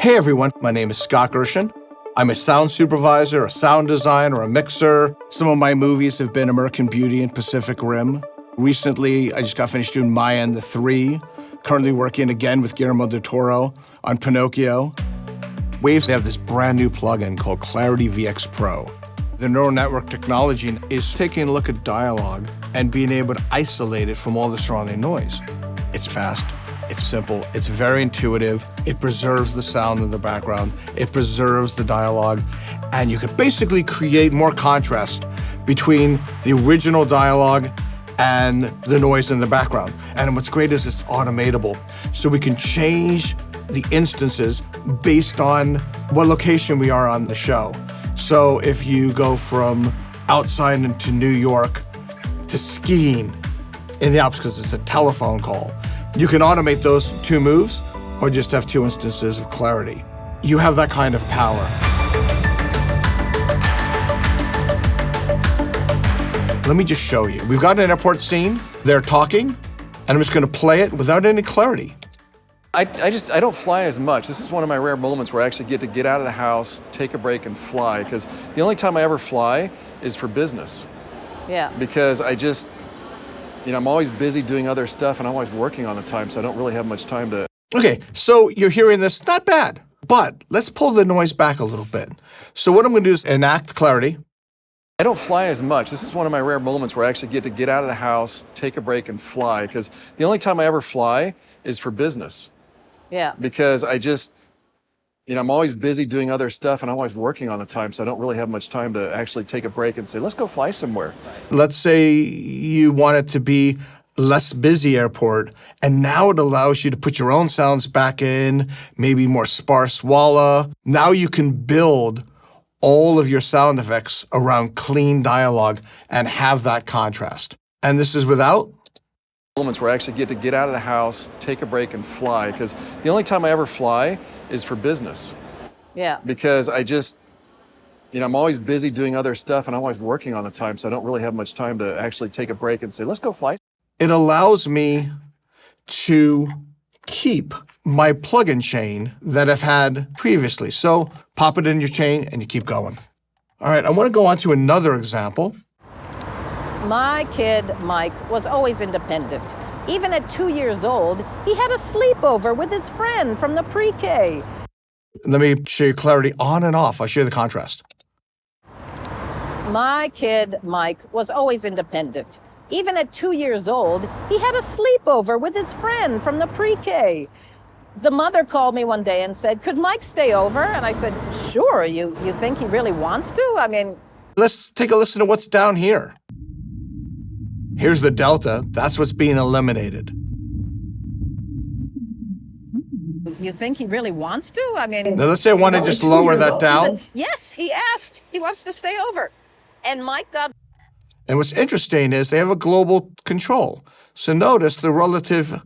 Hey everyone, my name is Scott Gershon. I'm a sound supervisor, a sound designer, a mixer. Some of my movies have been American Beauty and Pacific Rim. Recently, I just got finished doing Maya and the Three. Currently working again with Guillermo del Toro on Pinocchio. Waves have this brand new plugin called Clarity VX Pro. The neural network technology is taking a look at dialogue and being able to isolate it from all the surrounding noise. It's fast. It's simple, it's very intuitive, it preserves the sound in the background, it preserves the dialogue, and you can basically create more contrast between the original dialogue and the noise in the background. And what's great is it's automatable, so we can change the instances based on what location we are on the show. So if you go from outside into New York to skiing in the Alps because it's a telephone call, you can automate those two moves or just have two instances of clarity. You have that kind of power. Let me just show you. We've got an airport scene. They're talking, and I'm just going to play it without any clarity. I don't fly as much. This is one of my rare moments where I actually get to get out of the house, take a break, and fly, because the only time I ever fly is for business. Yeah. Because I'm always busy doing other stuff, and I'm always working on the time, so I don't really have much time to... Okay, so you're hearing this, not bad, but let's pull the noise back a little bit. So what I'm going to do is enact clarity. I don't fly as much. This is one of my rare moments where I actually get to get out of the house, take a break, and fly, because the only time I ever fly is for business. Yeah. Because I'm always busy doing other stuff, and I'm always working on the time, so I don't really have much time to actually take a break and say, let's go fly somewhere. Let's say you want it to be less busy airport, and now it allows you to put your own sounds back in, maybe more sparse walla. Now you can build all of your sound effects around clean dialogue and have that contrast. And this is without Moments where I actually get to get out of the house, take a break, and fly, because the only time I ever fly is for business. Yeah. Because I'm always busy doing other stuff, and I'm always working on the time, so I don't really have much time to actually take a break and say, let's go fly. It allows me to keep my plugin chain that I've had previously. So pop it in your chain and you keep going. All right, I want to go on to another example. My kid, Mike, was always independent. Even at 2 years old, he had a sleepover with his friend from the pre-K. Let me show you clarity on and off. I'll show you the contrast. My kid, Mike, was always independent. Even at 2 years old, he had a sleepover with his friend from the pre-K. The mother called me one day and said, could Mike stay over? And I said, sure, you think he really wants to? Let's take a listen to what's down here. Here's the delta. That's what's being eliminated. You think he really wants to? Now let's say I want to just lower that down. Yes, he asked. He wants to stay over. And Mike got... And what's interesting is they have a global control. So notice the relative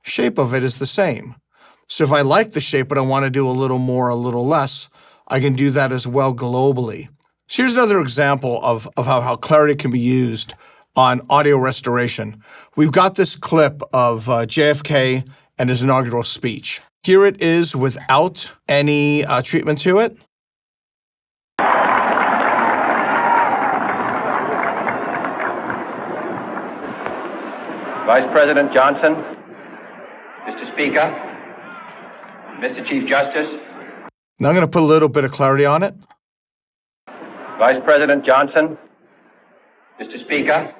shape of it is the same. So if I like the shape but I want to do a little more, a little less, I can do that as well globally. So here's another example of how clarity can be used on audio restoration. We've got this clip of JFK and his inaugural speech. Here it is without any treatment to it. Vice President Johnson, Mr. Speaker, Mr. Chief Justice. Now I'm going to put a little bit of clarity on it. Vice President Johnson, Mr. Speaker,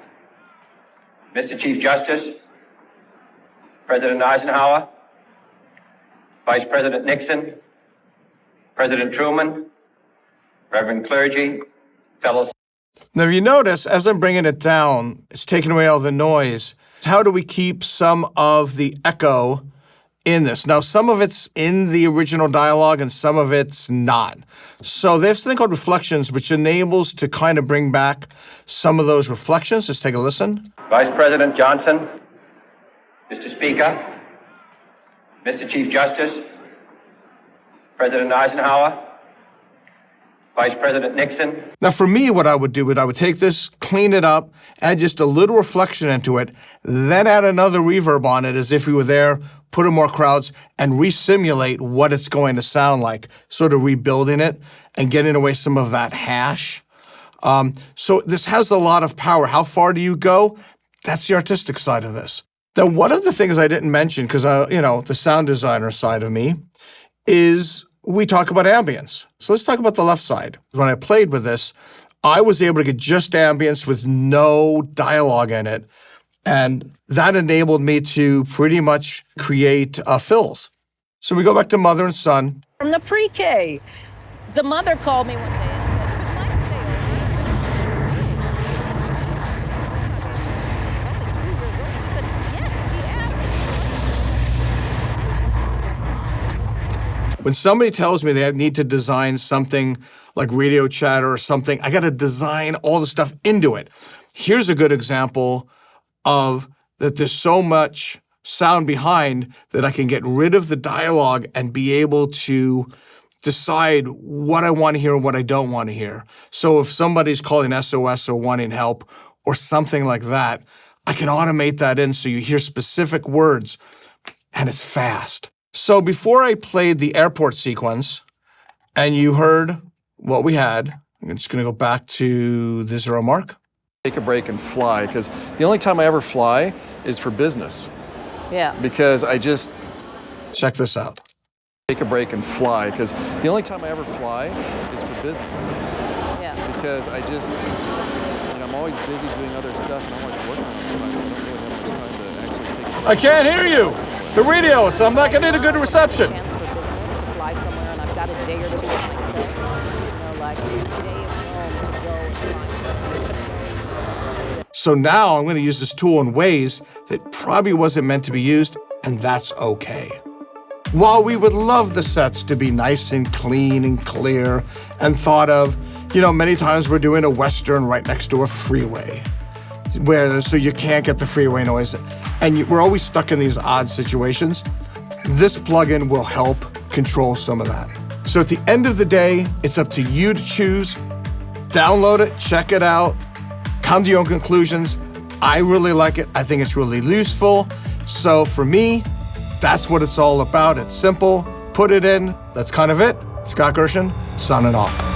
Mr. Chief Justice, President Eisenhower, Vice President Nixon, President Truman, Reverend clergy, fellow... Now you notice, as I'm bringing it down, it's taking away all the noise. How do we keep some of the echo in this? Now, some of it's in the original dialogue and some of it's not. So they have something called reflections, which enables to kind of bring back some of those reflections. Let's take a listen. Vice President Johnson, Mr. Speaker, Mr. Chief Justice, President Eisenhower, Vice President Nixon. Now, for me, what I would do is I would take this, clean it up, add just a little reflection into it, then add another reverb on it as if we were there, put in more crowds, and re-simulate what it's going to sound like, sort of rebuilding it and getting away some of that hash. So this has a lot of power. How far do you go? That's the artistic side of this. Now, one of the things I didn't mention, because, the sound designer side of me, is we talk about ambience. So let's talk about the left side. When I played with this, I was able to get just ambience with no dialogue in it. And that enabled me to pretty much create fills. So we go back to mother and son. From the pre-K. The mother called me one day and said, could Mike stay over? She said, yes, he asked. When somebody tells me they need to design something like radio chatter or something, I got to design all the stuff into it. Here's a good example of that there's so much sound behind that I can get rid of the dialogue and be able to decide what I want to hear and what I don't want to hear. So if somebody's calling SOS or wanting help or something like that, I can automate that in so you hear specific words and it's fast. So before I played the airport sequence and you heard what we had, I'm just going to go back to the 0 mark. Take a break and fly, because the only time I ever fly is for business. Yeah. Because I just Check this out. take a break and fly, because the only time I ever fly is for business. Yeah. Because I'm always busy doing other stuff, and I'm like working all the time, so I don't really have much time to actually take a break. I can't hear you. The radio, I'm not getting a good reception. Chance for business to fly somewhere, and I've got a day or two. Like a day at home to go and find. So now I'm going to use this tool in ways that probably wasn't meant to be used, and that's okay. While we would love the sets to be nice and clean and clear and thought of, many times we're doing a Western right next to a freeway, so you can't get the freeway noise, and we're always stuck in these odd situations. This plugin will help control some of that. So at the end of the day, it's up to you to choose. Download it, check it out, come to your own conclusions. I really like it. I think it's really useful. So for me, that's what it's all about. It's simple. Put it in. That's kind of it. Scott Gershon, signing off.